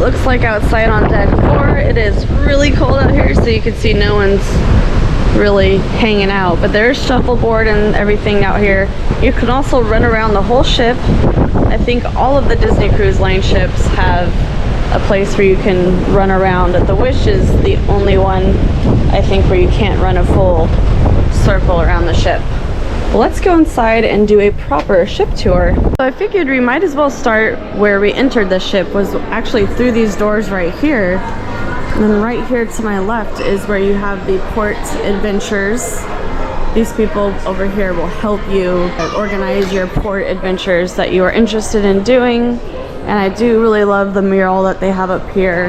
looks like outside on deck 4. It is really cold out here, so you can see no one's really hanging out, but there's shuffleboard and everything out here. You can also run around the whole ship. I think all of the Disney Cruise Line ships have a place where you can run around. The Wish is the only one, I think, where you can't run a full circle around the ship. Well, let's go inside and do a proper ship tour. So I figured we might as well start where we entered the ship, was actually through these doors right here. And then right here to my left is where you have the port adventures. These people over here will help you organize your port adventures that you are interested in doing. And I do really love the mural that they have up here.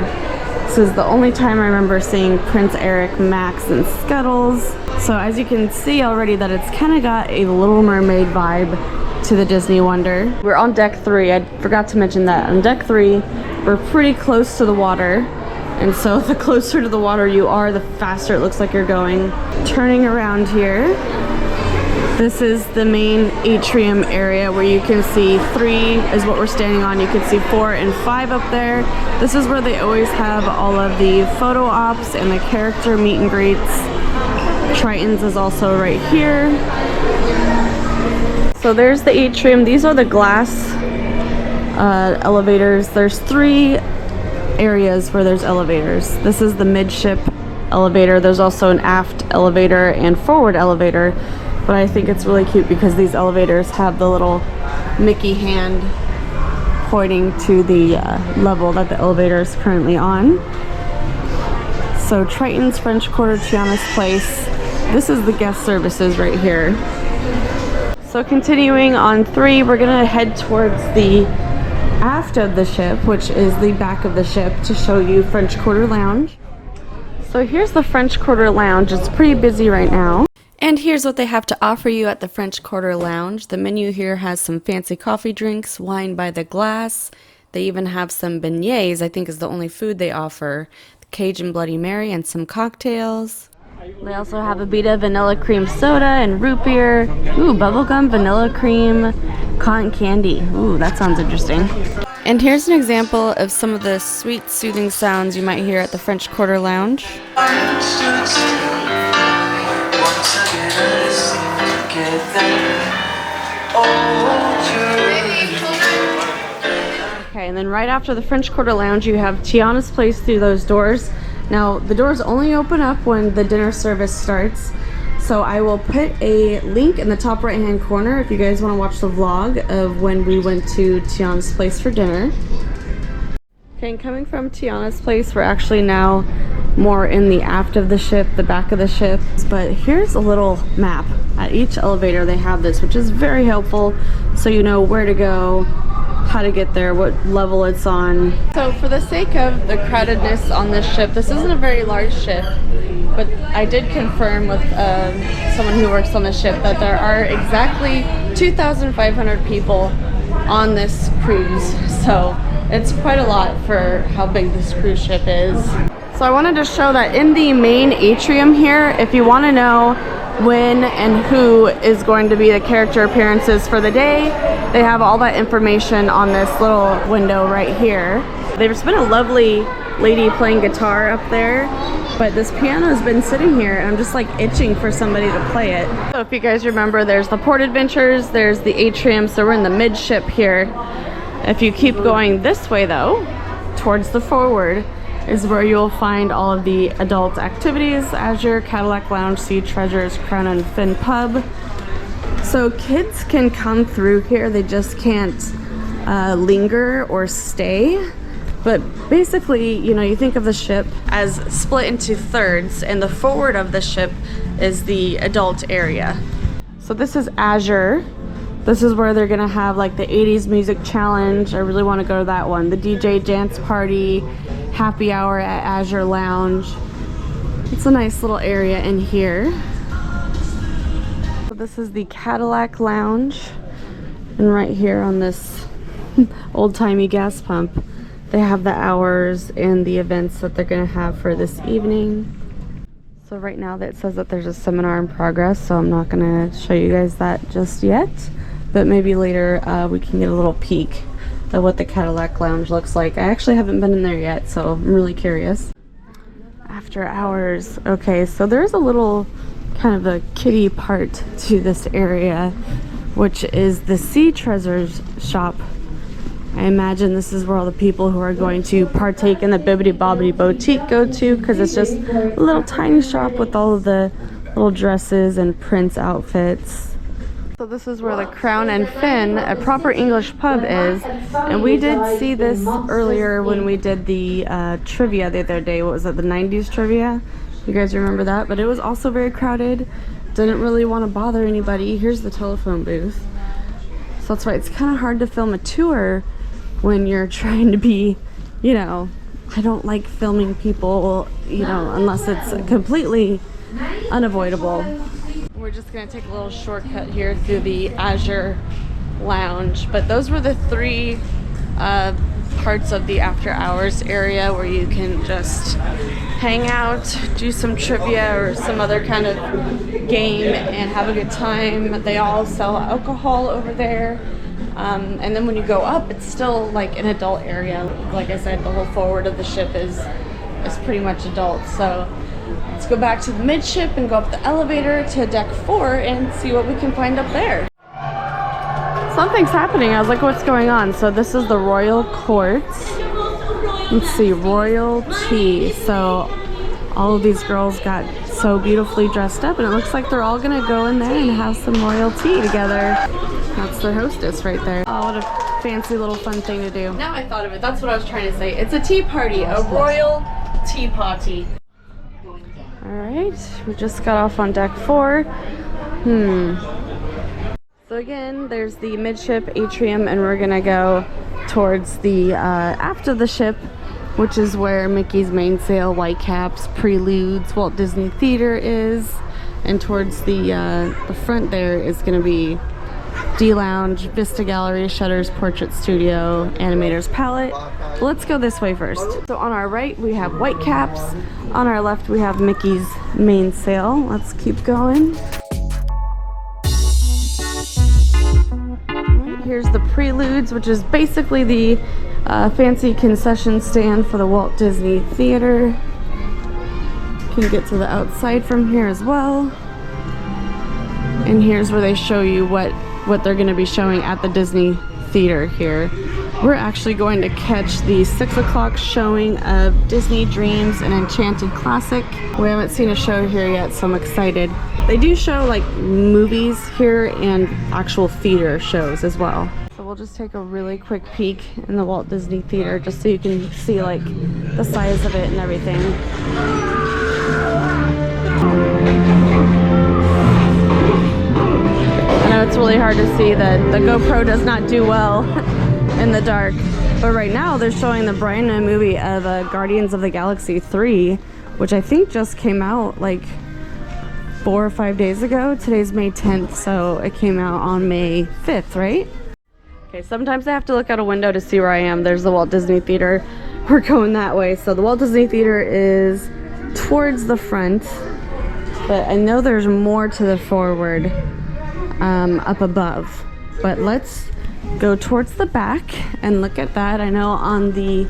This is the only time I remember seeing Prince Eric, Max, and Scuttles. So as you can see already that it's kind of got a Little Mermaid vibe to the Disney Wonder. We're on deck 3. I forgot to mention that. On deck 3, we're pretty close to the water. And so the closer to the water you are, the faster it looks like you're going. Turning around here, this is the main atrium area where you can see 3 is what we're standing on. You can see 4 and 5 up there. This is where they always have all of the photo ops and the character meet and greets. Triton's is also right here. So there's the atrium. These are the glass elevators. There's 3 areas where there's elevators. This is the midship elevator. There's also an aft elevator and forward elevator, but I think it's really cute because these elevators have the little Mickey hand pointing to the level that the elevator is currently on. So Triton's, French Quarter, Tiana's Place. This is the guest services right here. So continuing on 3, we're gonna head towards the aft of the ship, which is the back of the ship, to show you French Quarter Lounge. So here's the French Quarter Lounge. It's pretty busy right now. And here's what they have to offer you at the French Quarter Lounge. The menu here has some fancy coffee drinks, wine by the glass. They even have some beignets, I think is the only food they offer. The Cajun Bloody Mary and some cocktails. They also have a Beta vanilla cream soda and root beer. Ooh, bubblegum, vanilla cream, cotton candy. Ooh, that sounds interesting. And here's an example of some of the sweet, soothing sounds you might hear at the French Quarter Lounge. Okay, and then right after the French Quarter Lounge, you have Tiana's Place through those doors. Now, the doors only open up when the dinner service starts, so I will put a link in the top right hand corner if you guys want to watch the vlog of when we went to Tiana's Place for dinner. Okay, and coming from Tiana's Place, we're actually now more in the aft of the ship, the back of the ship. But here's a little map. At each elevator they have this, which is very helpful, so you know where to go, how to get there, what level it's on. So for the sake of the crowdedness on this ship, this isn't a very large ship, but I did confirm with someone who works on the ship that there are exactly 2,500 people on this cruise. So it's quite a lot for how big this cruise ship is. So I wanted to show that in the main atrium here, if you want to know when and who is going to be the character appearances for the day, they have all that information on this little window right here. There's been a lovely lady playing guitar up there, but this piano's been sitting here and I'm just like itching for somebody to play it. So if you guys remember, there's the port adventures, there's the atrium, so we're in the midship here. If you keep going this way though, towards the forward, is where you'll find all of the adult activities: Azure, Cadillac Lounge, Sea Treasures, Crown and Fin Pub. So kids can come through here, they just can't linger or stay. But basically, you know, you think of the ship as split into thirds, and the forward of the ship is the adult area. So this is Azure. This is where they're gonna have like the 80s music challenge. I really want to go to that one. The DJ dance party, happy hour at Azure Lounge. It's a nice little area in here. So this is the Cadillac Lounge, and right here on this old-timey gas pump, they have the hours and the events that they're gonna have for this evening. So right now that says that there's a seminar in progress, so I'm not gonna show you guys that just yet, but maybe later we can get a little peek what the Cadillac Lounge looks like. I actually haven't been in there yet, so I'm really curious. After hours. Okay, so there's a little kind of a kiddie part to this area, which is the Sea Treasures shop. I imagine this is where all the people who are going to partake in the Bibbidi Bobbidi Boutique go to, because it's just a little tiny shop with all of the little dresses and Prince outfits. So this is where the Crown and Fin, a proper English pub, is, and we did see this earlier when we did the trivia the other day. What was it, the 90s trivia? You guys remember that? But it was also very crowded. Didn't really want to bother anybody. Here's the telephone booth. So that's why it's kind of hard to film a tour when you're trying to be, you know, I don't like filming people, you know, unless it's completely unavoidable. We're just gonna take a little shortcut here through the Azure Lounge, but those were the three parts of the after hours area where you can just hang out, do some trivia or some other kind of game and have a good time. They all sell alcohol over there. And then when you go up, it's still like an adult area. Like I said, the whole forward of the ship is pretty much adult. So let's go back to the midship and go up the elevator to deck 4 and see what we can find up there. Something's happening. I was like, what's going on? So this is the Royal Court. Let's see, royalty. So all of these girls got so beautifully dressed up, and it looks like they're all gonna go in there and have some royal tea together. That's their hostess right there. Oh, what a fancy little fun thing to do. Now I thought of it. That's what I was trying to say. It's a tea party, a royal tea party. All right, we just got off on deck 4. So again, there's the midship atrium, and we're gonna go towards the aft of the ship, which is where Mickey's Mainsail, Whitecaps, Preludes, Walt Disney Theater is, and towards the front there is gonna be D Lounge, Vista Gallery, Shutters, Portrait Studio, Animator's Palette. Let's go this way first. So on our right we have Whitecaps, on our left we have Mickey's Mainsail. Let's keep going. Here's the Preludes, which is basically the fancy concession stand for the Walt Disney Theater. You can get to the outside from here as well. And here's where they show you what they're going to be showing at the Disney Theater here. We're actually going to catch the 6 o'clock showing of Disney Dreams, an Enchanted Classic. We haven't seen a show here yet, so I'm excited. They do show like movies here and actual theater shows as well. So we'll just take a really quick peek in the Walt Disney Theater just so you can see like the size of it and everything. I know it's really hard to see that the GoPro does not do well in the dark, but right now they're showing the brand new movie of Guardians of the Galaxy 3, which I think just came out like 4 or 5 days ago. Today's May 10th, so it came out on May 5th, right? Okay, sometimes I have to look out a window to see where I am. There's the Walt Disney Theater. We're going that way. So the Walt Disney Theater is towards the front, but I know there's more to the forward up above. But let's go towards the back and look at that. I know on the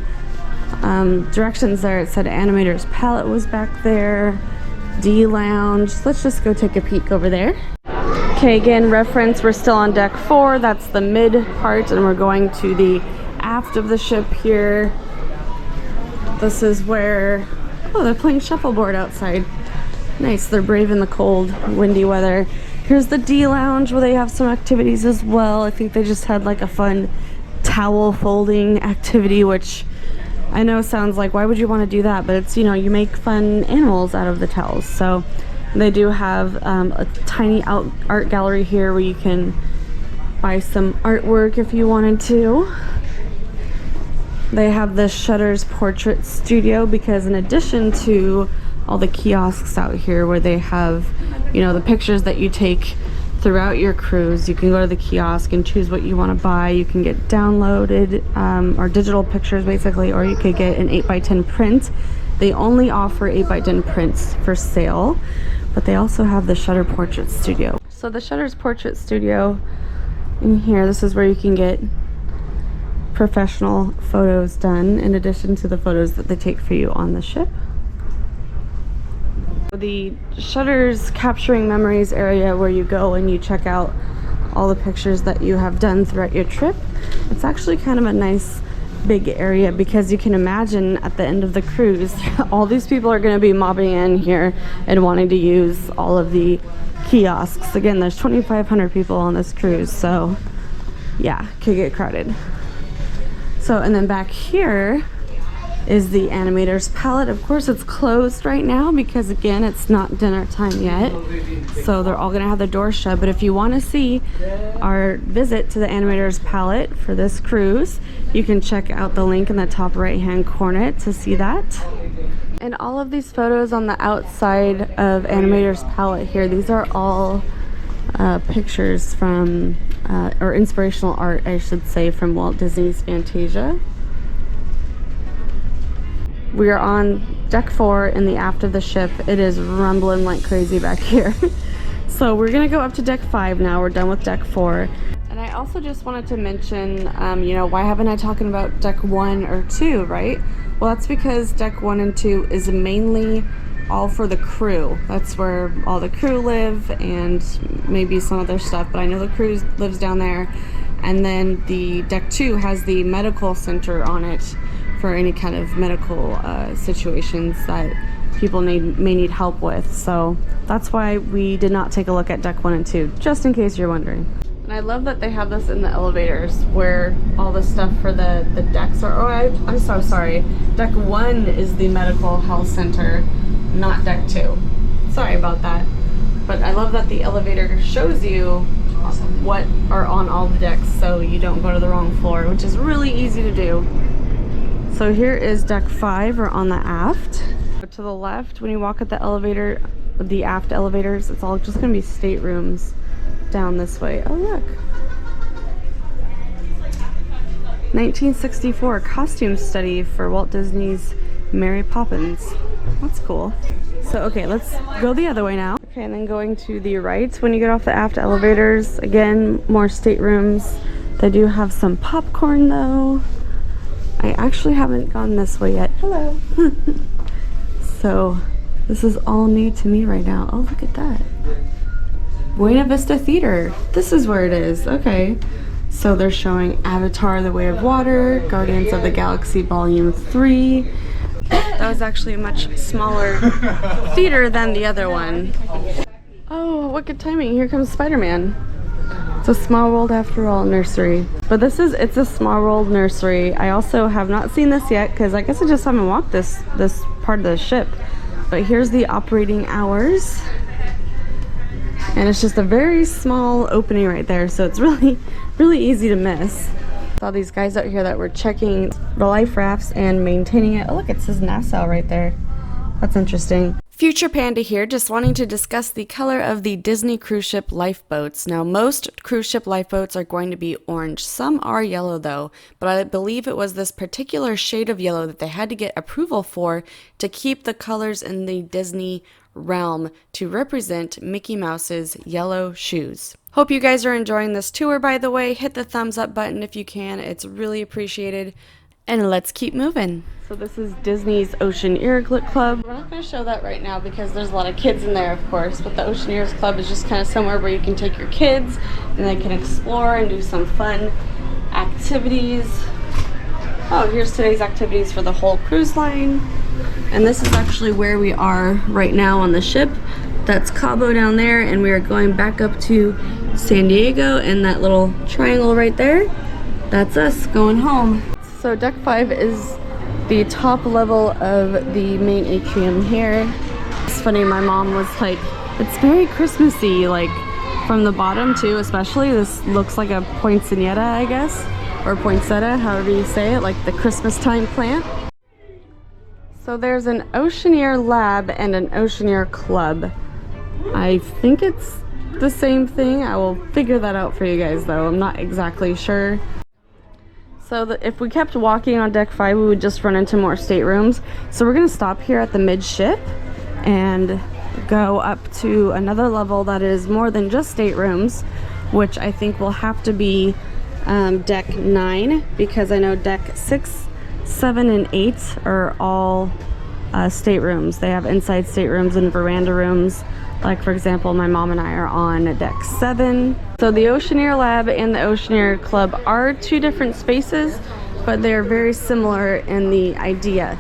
directions there it said Animator's Palette was back there. D Lounge. Let's just go take a peek over there. Okay, again, reference, we're still on deck 4. That's the mid part, and we're going to the aft of the ship here. This is where, oh, they're playing shuffleboard outside. Nice, they're braving the cold, windy weather. Here's the D Lounge where they have some activities as well. I think they just had like a fun towel folding activity, which I know sounds like, why would you want to do that? But it's, you know, you make fun animals out of the towels. So they do have a tiny art gallery here where you can buy some artwork if you wanted to. They have the Shutters Portrait Studio, because in addition to all the kiosks out here where they have, you know, the pictures that you take throughout your cruise, you can go to the kiosk and choose what you want to buy. You can get downloaded or digital pictures basically, or you could get an 8x10 print. They only offer 8x10 prints for sale, but they also have the Shutter Portrait Studio. So the Shutters Portrait Studio in here, this is where you can get professional photos done in addition to the photos that they take for you on the ship. The shutters capturing memories area where you go and you check out all the pictures that you have done throughout your trip. It's actually kind of a nice big area because you can imagine at the end of the cruise all these people are going to be mobbing in here and wanting to use all of the kiosks. Again, there's 2,500 people on this cruise, so yeah, could get crowded. So, and then back here is the animator's palette. Of course, it's closed right now because, again, it's not dinner time yet. So they're all gonna have their doors shut. But if you wanna see our visit to the animator's palette for this cruise, you can check out the link in the top right-hand corner to see that. And all of these photos on the outside of animator's palette here, these are all pictures from, or inspirational art, I should say, from Walt Disney's Fantasia. We are on deck 4 in the aft of the ship. It is rumbling like crazy back here. So we're gonna go up to deck 5 now. We're done with deck 4. And I also just wanted to mention, you know, why haven't I talking about deck 1 or 2, right? Well, that's because deck 1 and 2 is mainly all for the crew. That's where all the crew live and maybe some other stuff, but I know the crew lives down there. And then the deck 2 has the medical center on it for any kind of medical situations that people may need help with. So that's why we did not take a look at deck 1 and 2, just in case you're wondering. And I love that they have this in the elevators where all the stuff for the decks are. Oh, I'm so sorry. Deck 1 is the medical health center, not deck 2. Sorry about that. But I love that the elevator shows you what are on all the decks so you don't go to the wrong floor, which is really easy to do. So here is deck 5, or on the aft. To the left, when you walk at the elevator, the aft elevators, it's all just gonna be staterooms down this way. Oh look. 1964 costume study for Walt Disney's Mary Poppins. That's cool. So okay, let's go the other way now. Okay, and then going to the right, when you get off the aft elevators, again, more staterooms. They do have some popcorn though. I actually haven't gone this way yet. Hello. So this is all new to me right now. Oh, look at that. Buena Vista Theater. This is where it is. Okay. So they're showing Avatar: The Way of Water, Guardians of the Galaxy Volume 3. That was actually a much smaller theater than the other one. Oh, what good timing. Here comes Spider-Man. It's a Small World After All nursery. But it's a Small World nursery. I also have not seen this yet because I guess I just haven't walked this part of the ship. But here's the operating hours. And it's just a very small opening right there, so it's really easy to miss. Saw these guys out here that were checking the life rafts and maintaining it. Oh look, it says Nassau right there. That's interesting. Future Panda here, just wanting to discuss the color of the Disney cruise ship lifeboats. Now, most cruise ship lifeboats are going to be orange. Some are yellow though, but I believe it was this particular shade of yellow that they had to get approval for to keep the colors in the Disney realm to represent Mickey Mouse's yellow shoes. Hope you guys are enjoying this tour, by the way. Hit the thumbs up button if you can. It's really appreciated. And let's keep moving. So this is Disney's Oceaneer Club. We're not going to show that right now because there's a lot of kids in there, of course, but the Oceaneers Club is just kind of somewhere where you can take your kids and they can explore and do some fun activities. Oh, here's today's activities for the whole cruise line. And this is actually where we are right now on the ship. That's Cabo down there, and we are going back up to San Diego, and that little triangle right there, that's us going home. So deck 5 is the top level of the main atrium here. It's funny, my mom was like, it's very Christmassy, like from the bottom too, especially. This looks like a poinsettia, I guess, or poinsettia, however you say it, like the Christmas time plant. So there's an Oceaneer Lab and an Oceaneer Club. I think it's the same thing. I will figure that out for you guys though. I'm not exactly sure. So if we kept walking on deck 5, we would just run into more staterooms. So we're gonna stop here at the midship and go up to another level that is more than just staterooms, which I think will have to be deck 9 because I know deck 6, 7, and 8 are all staterooms. They have inside staterooms and veranda rooms. Like for example, my mom and I are on deck 7. So the Oceaneer Lab and the Oceaneer Club are two different spaces, but they're very similar in the idea.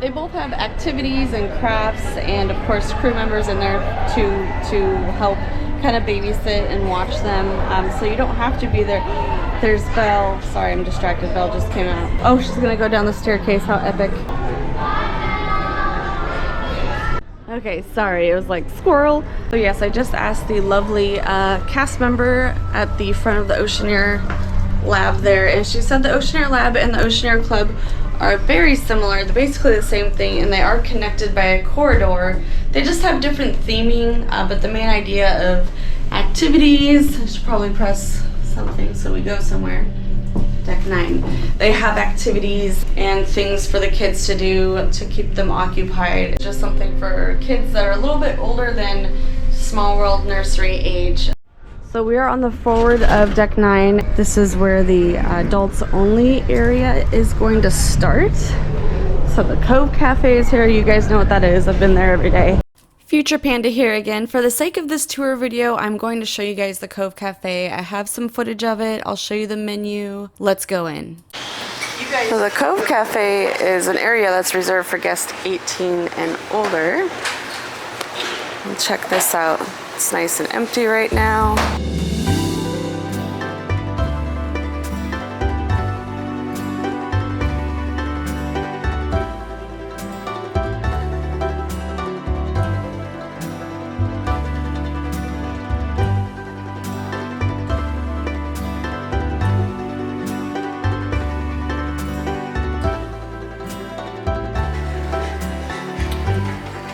They both have activities and crafts and of course crew members in there to help kind of babysit and watch them. So you don't have to be there. There's Belle. Sorry, I'm distracted. Belle just came out. Oh, she's gonna go down the staircase. How epic. Okay, sorry, it was like squirrel. So yes, I just asked the lovely cast member at the front of the Oceaneer Lab there, and she said the Oceaneer Lab and the Oceaneer Club are very similar. They're basically the same thing, and they are connected by a corridor. They just have different theming, but the main idea of activities, I should probably press something so we go somewhere. Deck 9. They have activities and things for the kids to do to keep them occupied. It's just something for kids that are a little bit older than Small World nursery age. So we are on the forward of deck 9. This is where the adults only area is going to start. So the Cove Cafe is here. You guys know what that is. I've been there every day. Future Panda here again. For the sake of this tour video, I'm going to show you guys the Cove Cafe. I have some footage of it. I'll show you the menu. Let's go in. So the Cove Cafe is an area that's reserved for guests 18 and older. And check this out. It's nice and empty right now.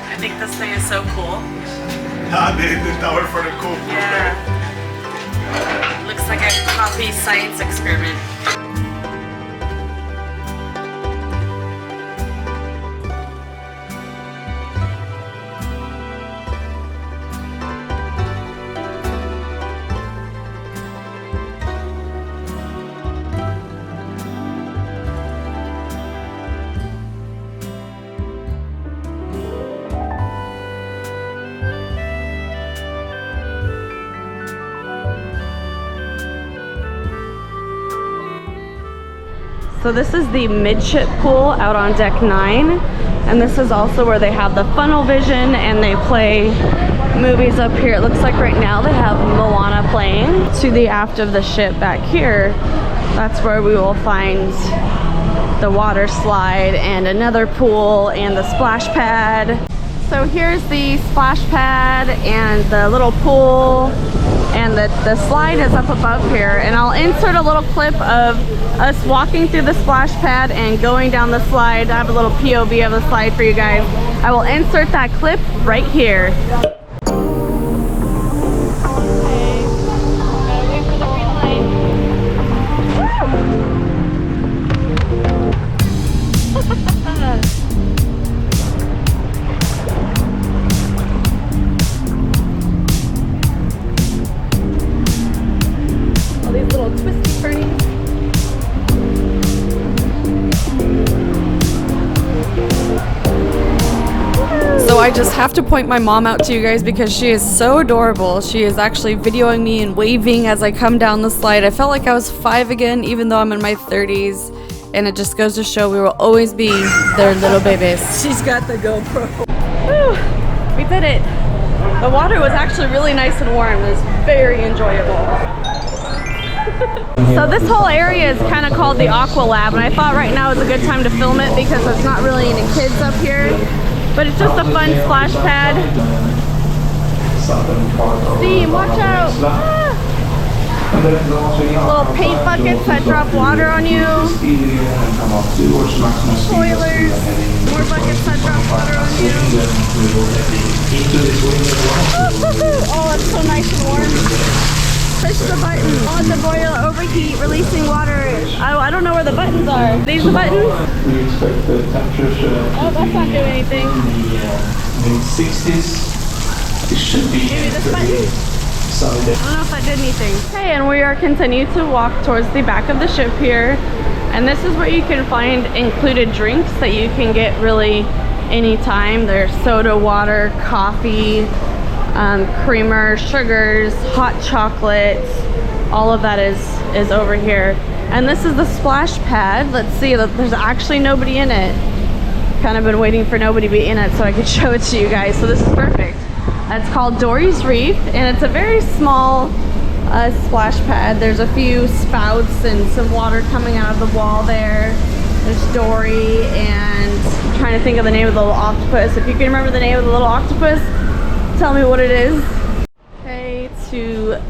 I think this thing is so cool. The tower for the cool. Yeah. Looks like a coffee science experiment. So this is the midship pool out on deck 9, and this is also where they have the funnel vision and they play movies up here. It looks like right now they have Moana playing. To the aft of the ship back here, that's where we will find the water slide and another pool and the splash pad. So here's the splash pad and the little pool, and the slide is up above here, and I'll insert a little clip of us walking through the splash pad and going down the slide. I have a little POV of the slide for you guys. I will insert that clip right here. So I just have to point my mom out to you guys because she is so adorable. She is actually videoing me and waving as I come down the slide. I felt like I was 5 again, even though I'm in my 30s. And it just goes to show we will always be their little babies. She's got the GoPro. Whew, we did it. The water was actually really nice and warm. It was very enjoyable. So this whole area is kind of called the Aqua Lab, and I thought right now is a good time to film it because there's not really any kids up here. But it's just a fun splash pad. Steam, watch out! Ah! Little paint buckets that drop water on you. Spoilers. More buckets that drop water on you. Oh, it's so nice and warm. Push the button. On the boiler, overheat, releasing water. I don't know where the buttons are. These the buttons? We expect the temperature oh, that's not doing anything. mid-60s. It should be. Maybe this button? sunny day. I don't know if that did anything. Okay, and we are continuing to walk towards the back of the ship here. And this is where you can find included drinks that you can get really anytime. There's soda, water, coffee, creamer, sugars, hot chocolates. All of that is over here. And this is the splash pad. Let's see, there's actually nobody in it. Kind of been waiting for nobody to be in it so I could show it to you guys. So this is perfect. It's called Dory's Reef, and it's a very small splash pad. There's a few spouts and some water coming out of the wall there. There's Dory, and I'm trying to think of the name of the little octopus. If you can remember the name of the little octopus, tell me what it is. Okay, to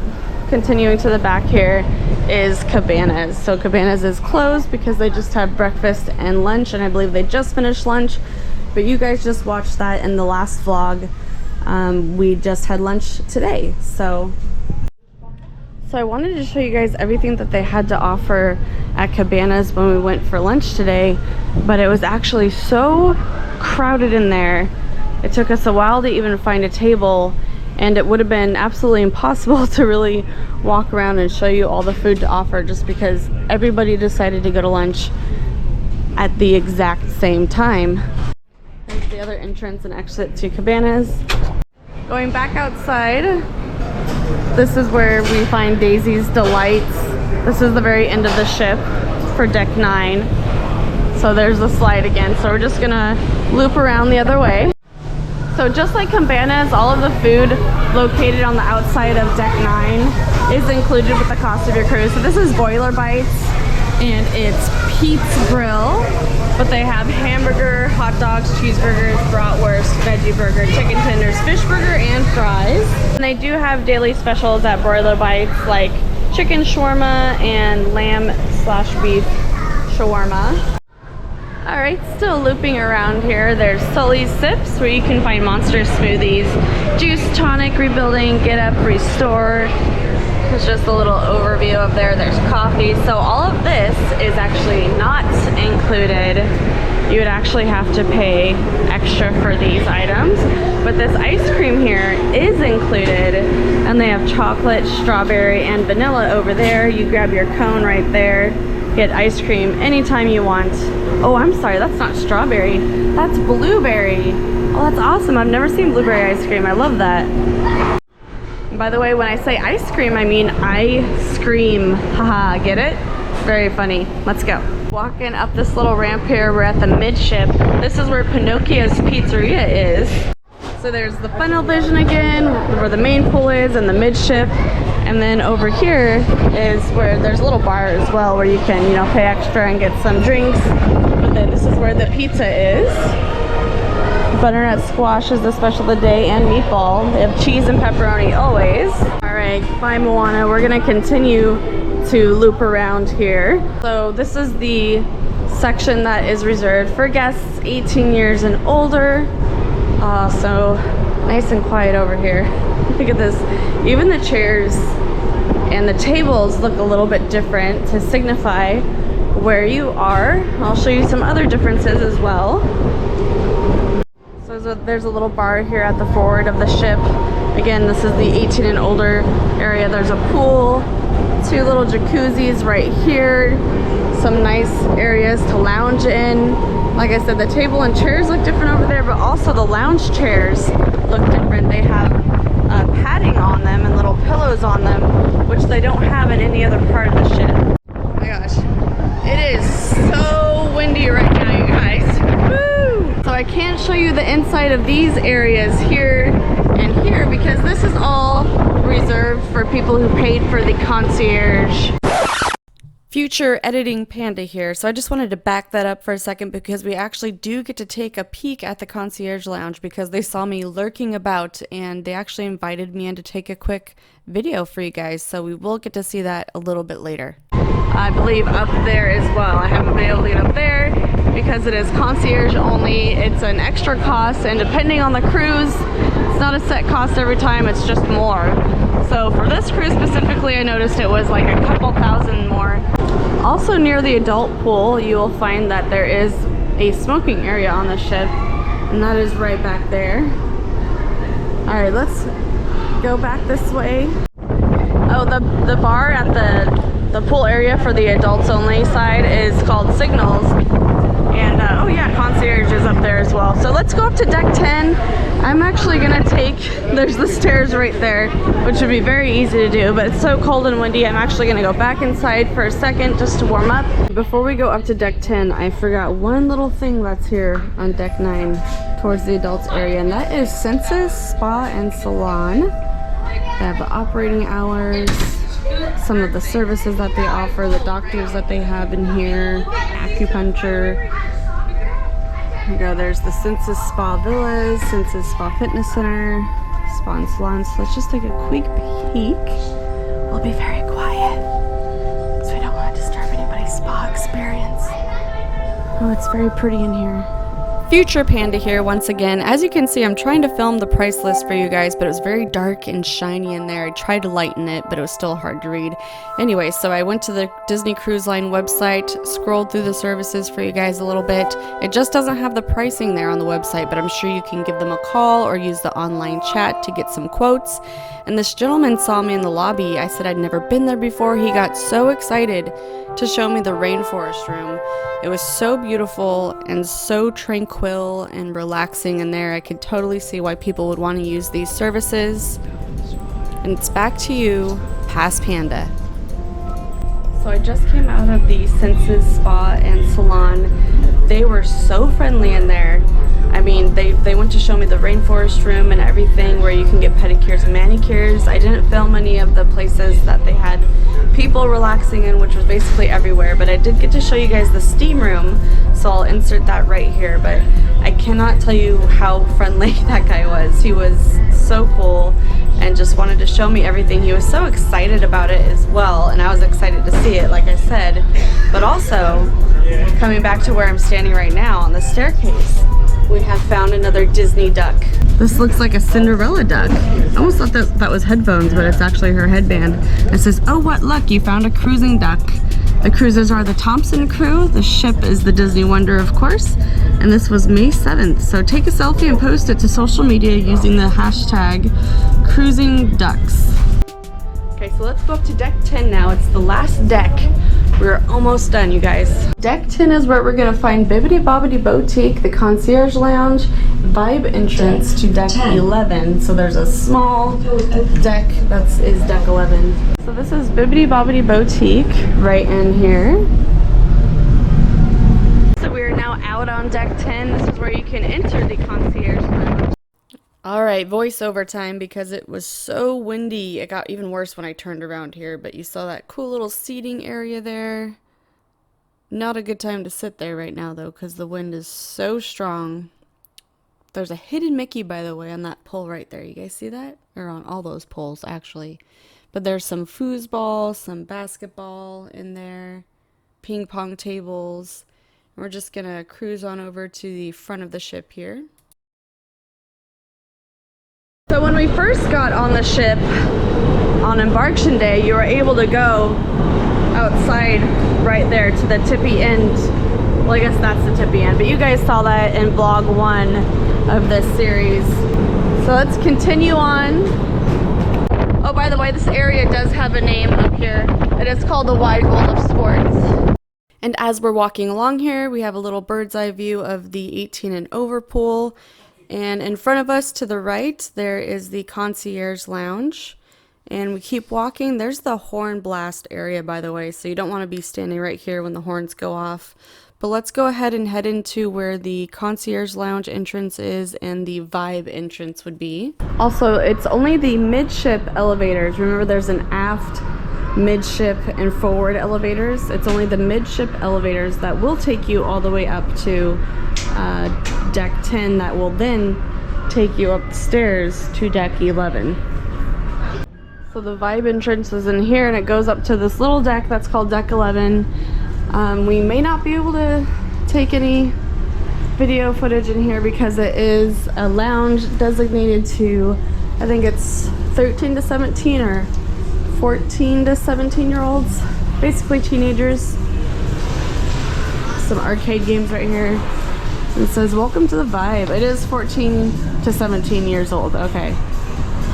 continuing to the back here is Cabanas. So Cabanas is closed because they just have breakfast and lunch, and I believe they just finished lunch, but you guys just watched that in the last vlog. We just had lunch today. So I wanted to show you guys everything that they had to offer at Cabanas when we went for lunch today, but it was actually so crowded in there. It took us a while to even find a table, and it would have been absolutely impossible to really walk around and show you all the food to offer just because everybody decided to go to lunch at the exact same time. There's the other entrance and exit to Cabanas. Going back outside, this is where we find Daisy's Delights. This is the very end of the ship for deck 9. So there's the slide again. So we're just gonna loop around the other way. So just like Cabanas, all of the food located on the outside of deck 9 is included with the cost of your cruise. So this is Boiler Bites, and it's Pete's Grill, but they have hamburger, hot dogs, cheeseburgers, bratwurst, veggie burger, chicken tenders, fish burger, and fries. And they do have daily specials at Boiler Bites, like chicken shawarma and lamb/beef shawarma. Alright, still looping around here. There's Sully's Sips, where you can find monster smoothies, juice, tonic, rebuilding, get up, restore. It's just a little overview of there. There's coffee. So all of this is actually not included. You would actually have to pay extra for these items. But this ice cream here is included, and they have chocolate, strawberry, and vanilla over there. You grab your cone right there, get ice cream anytime you want. Oh, I'm sorry, that's not strawberry. That's blueberry. Oh, that's awesome. I've never seen blueberry ice cream. I love that. By the way, when I say ice cream, I mean ice cream. Haha, get it? Very funny. Let's go. Walking up this little ramp here, we're at the midship. This is where Pinocchio's Pizzeria is. So there's the funnel vision again, where the main pool is, and the midship. And then over here is where there's a little bar as well, where you can, pay extra and get some drinks. But then this is where the pizza is. Butternut squash is the special of the day, and meatball. They have cheese and pepperoni always. All right, bye Moana. We're gonna continue to loop around here. So this is the section that is reserved for guests 18 years and older. So nice and quiet over here. Look at this. Even the chairs and the tables look a little bit different to signify where you are. I'll show you some other differences as well. So there's a little bar here at the forward of the ship. Again, this is the 18 and older area. There's a pool, 2 little jacuzzis right here, some nice areas to lounge in. Like I said, the table and chairs look different over there, but also the lounge chairs look different. They have padding on them and little pillows on them, which they don't have in any other part of the ship. Oh my gosh, it is so windy right now, you guys. Woo! So I can't show you the inside of these areas here and here because this is all reserved for people who paid for the concierge. Future editing Panda here. So I just wanted to back that up for a second because we actually do get to take a peek at the concierge lounge because they saw me lurking about and they actually invited me in to take a quick video for you guys. So we will get to see that a little bit later. I believe up there as well. I haven't been able to get up there because it is concierge only. It's an extra cost, and depending on the cruise, it's not a set cost every time, it's just more. So for this cruise specifically, I noticed it was like a couple thousand more. Also near the adult pool, you will find that there is a smoking area on the ship, and that is right back there. All right, let's go back this way. Oh, the bar at the pool area for the adults only side is called Signals. And oh yeah, concierge is up there as well. So let's go up to deck 10. I'm actually gonna there's the stairs right there, which would be very easy to do, but it's so cold and windy. I'm actually gonna go back inside for a second just to warm up. Before we go up to deck 10, I forgot one little thing that's here on deck 9 towards the adults area, and that is Senses Spa and Salon. They have the operating hours, some of the services that they offer, the doctors that they have in here, acupuncture. Here you go, there's the Senses Spa Villas, Senses Spa Fitness Center, Spa and Salon. So let's just take a quick peek. We'll be very quiet, so we don't want to disturb anybody's spa experience. Oh, it's very pretty in here. Future Panda here once again. As you can see, I'm trying to film the price list for you guys, but it was very dark and shiny in there. I tried to lighten it, but it was still hard to read. Anyway, so I went to the Disney Cruise Line website, scrolled through the services for you guys a little bit. It just doesn't have the pricing there on the website, but I'm sure you can give them a call or use the online chat to get some quotes. And this gentleman saw me in the lobby. I said I'd never been there before. He got so excited to show me the rainforest room. It was so beautiful and so tranquil and relaxing in there. I could totally see why people would want to use these services. And it's back to you, past Panda. So I just came out of the Senses Spa and Salon. They were so friendly in there. I mean, they went to show me the rainforest room and everything where you can get pedicures and manicures. I didn't film any of the places that they had people relaxing in, which was basically everywhere, but I did get to show you guys the steam room, so I'll insert that right here. But I cannot tell you how friendly that guy was. He was so cool and just wanted to show me everything. He was so excited about it as well, and I was excited to see it, like I said. But also, coming back to where I'm standing right now on the staircase, we have found another Disney duck. This looks like a Cinderella duck. I almost thought that was headphones, but it's actually her headband. It says, "Oh, what luck, you found a cruising duck." The cruisers are the Thompson crew. The ship is the Disney Wonder, of course. And this was May 7th. So take a selfie and post it to social media using the hashtag cruisingducks. Okay, so let's go up to deck 10 now. It's the last deck. We're almost done, you guys. Deck 10 is where we're gonna find Bibbidi Bobbidi Boutique, the concierge lounge, vibe entrance to deck 11. So there's a small deck that is deck 11. So this is Bibbidi Bobbidi Boutique right in here. So we're now out on deck 10. This is where you can enter the concierge lounge. Alright, voiceover time because it was so windy. It got even worse when I turned around here, but you saw that cool little seating area there. Not a good time to sit there right now though, because the wind is so strong. There's a hidden Mickey, by the way, on that pole right there. You guys see that? Or on all those poles, actually. But there's some foosball, some basketball in there, ping pong tables. We're just gonna cruise on over to the front of the ship here. So when we first got on the ship on embarkation day, you were able to go outside right there to the tippy end. Well, I guess that's the tippy end, but you guys saw that in vlog 1 of this series. So let's continue on. Oh, by the way, this area does have a name up here. It is called the Wide World of Sports. And as we're walking along here, we have a little bird's eye view of the 18 and over pool. And in front of us to the right, there is the concierge lounge. And we keep walking. There's the horn blast area, by the way, so you don't want to be standing right here when the horns go off. But let's go ahead and head into where the concierge lounge entrance is and the vibe entrance would be. Also, it's only the midship elevators. Remember, there's an aft, midship, and forward elevators. It's only the midship elevators that will take you all the way up to deck 10 that will then take you upstairs to deck 11. So the vibe entrance is in here and it goes up to this little deck that's called deck 11. We may not be able to take any video footage in here because it is a lounge designated to, I think it's 13 to 17 or 14 to 17 year olds, basically teenagers. Some arcade games right here. It says welcome to the vibe. It is 14 to 17 years old. Okay,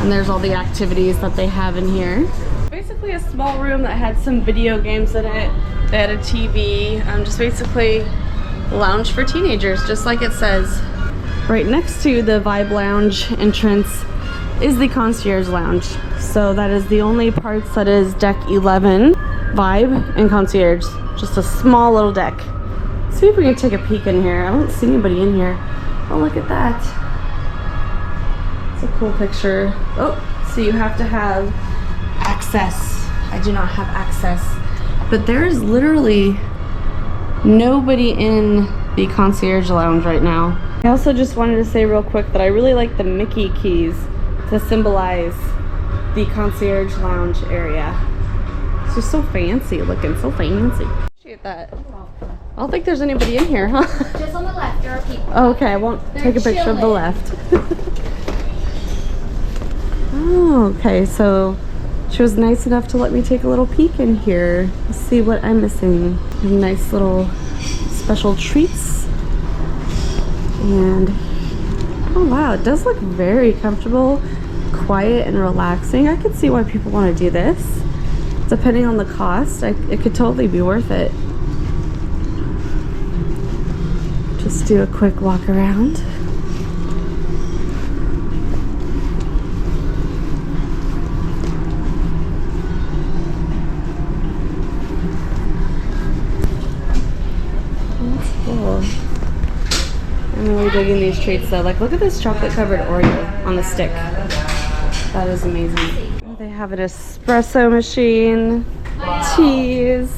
And there's all the activities that they have in here. Basically a small room that had some video games in it. They had a TV, just basically a lounge for teenagers, just like it says. Right next to the Vibe Lounge entrance is the Concierge Lounge. So that is the only parts that is deck 11, Vibe, and Concierge. Just a small little deck. See if we can take a peek in here. I don't see anybody in here. Oh, look at that. It's a cool picture. Oh, so you have to have access. I do not have access. But there is literally nobody in the Concierge Lounge right now. I also just wanted to say real quick that I really like the Mickey keys to symbolize the Concierge Lounge area. It's just so fancy looking, so fancy. Appreciate that. I don't think there's anybody in here, huh? Just on the left, there are people. Oh, okay, I won't take a picture of the left. Oh, okay, so she was nice enough to let me take a little peek in here. Let's see what I'm missing. Nice little special treats. And, oh wow, it does look very comfortable, quiet, and relaxing. I could see why people want to do this. Depending on the cost, it could totally be worth it. Just do a quick walk around. That's cool. I'm really digging these treats though. Like, look at this chocolate covered Oreo on the stick. That is amazing. They have an espresso machine, teas.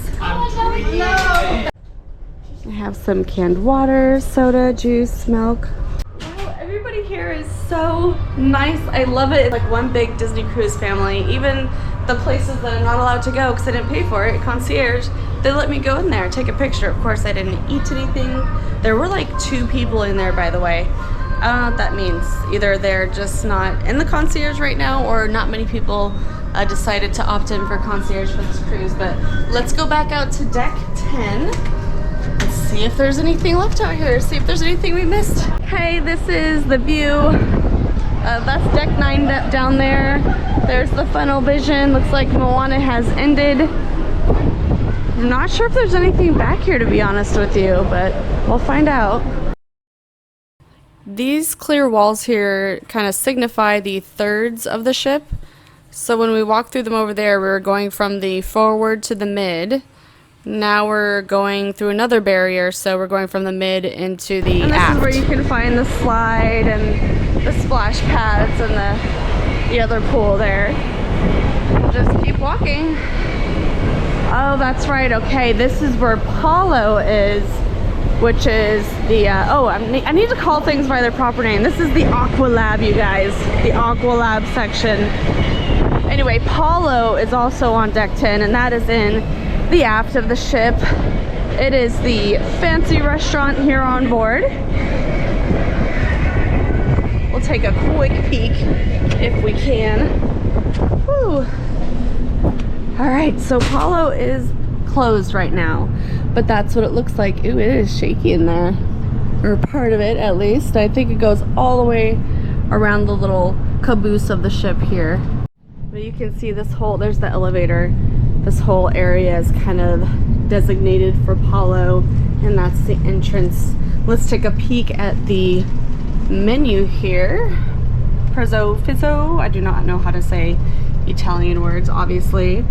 I have some canned water, soda, juice, milk. Wow, everybody here is so nice. I love it. It's like one big Disney cruise family. Even the places that I'm not allowed to go because I didn't pay for it, Concierge, they let me go in there, take a picture. Of course, I didn't eat anything. There were like 2 people in there, by the way. I don't know what that means. Either they're just not in the Concierge right now, or not many people decided to opt in for Concierge for this cruise. But let's go back out to deck 10. Let's see if there's anything left out here. See if there's anything we missed. Okay, this is the view. That's deck 9 down there. There's the funnel vision. Looks like Moana has ended. I'm not sure if there's anything back here, to be honest with you, but we'll find out. These clear walls here kind of signify the thirds of the ship. So when we walked through them over there, we were going from the forward to the mid. Now we're going through another barrier, so we're going from the mid into the aft. And this is where you can find the slide and the splash pads and the other pool there. Just keep walking. Oh, that's right. Okay, this is where Paulo is, which is the, I need to call things by their proper name. This is the Aqua Lab, you guys. The Aqua Lab section. Anyway, Paulo is also on deck 10, and that is in the aft of the ship. It is the fancy restaurant here on board. We'll take a quick peek if we can. Whew. All right, so Paulo is closed right now, but that's what it looks like. Ooh, it is shaky in there, or part of it at least. I think it goes all the way around the little caboose of the ship here. But you can see this whole, there's the elevator. This whole area is kind of designated for Paulo, and that's the entrance. Let's take a peek at the menu here. Prezzo Fizzo. I do not know how to say Italian words, obviously.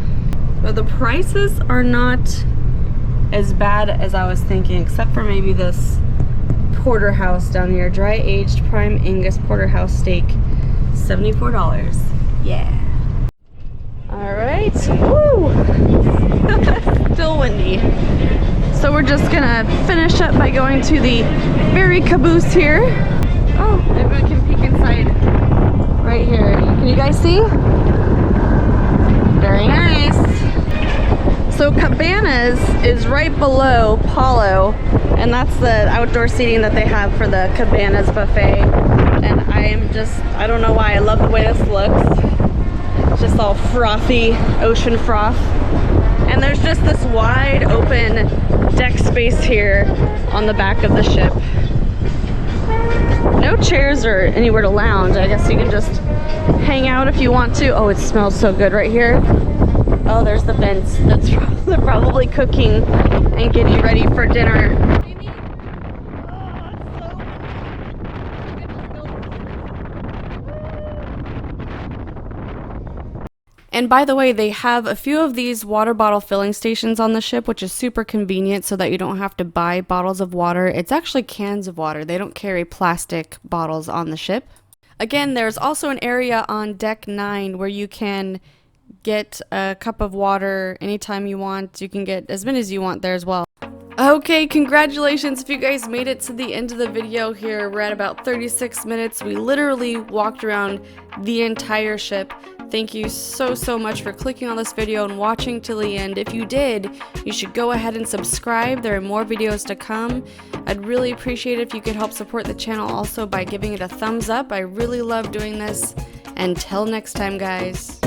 But the prices are not as bad as I was thinking, except for maybe this porterhouse down here. Dry aged prime Angus porterhouse steak, $74. Yeah. All right. Woo! Still windy. So we're just gonna finish up by going to the very caboose here. Oh, maybe we can peek inside right here. Can you guys see? Very nice. So Cabanas is right below Paulo, and that's the outdoor seating that they have for the Cabanas buffet. And I don't know why, I love the way this looks. It's just all frothy, ocean froth. And there's just this wide open deck space here on the back of the ship. No chairs or anywhere to lounge. I guess you can just hang out if you want to. Oh, it smells so good right here. Oh, there's the vents. That's they're probably cooking and getting ready for dinner. And by the way, they have a few of these water bottle filling stations on the ship, which is super convenient so that you don't have to buy bottles of water. It's actually cans of water. They don't carry plastic bottles on the ship. Again, there's also an area on deck 9 where you can get a cup of water anytime you want. You can get as many as you want there as well. Okay, congratulations if you guys made it to the end of the video here. We're at about 36 minutes. We literally walked around the entire ship. Thank you so much for clicking on this video and watching till the end. If you did, you should go ahead and subscribe. There are more videos to come. I'd really appreciate it if you could help support the channel also by giving it a thumbs up. I really love doing this. Until next time, guys.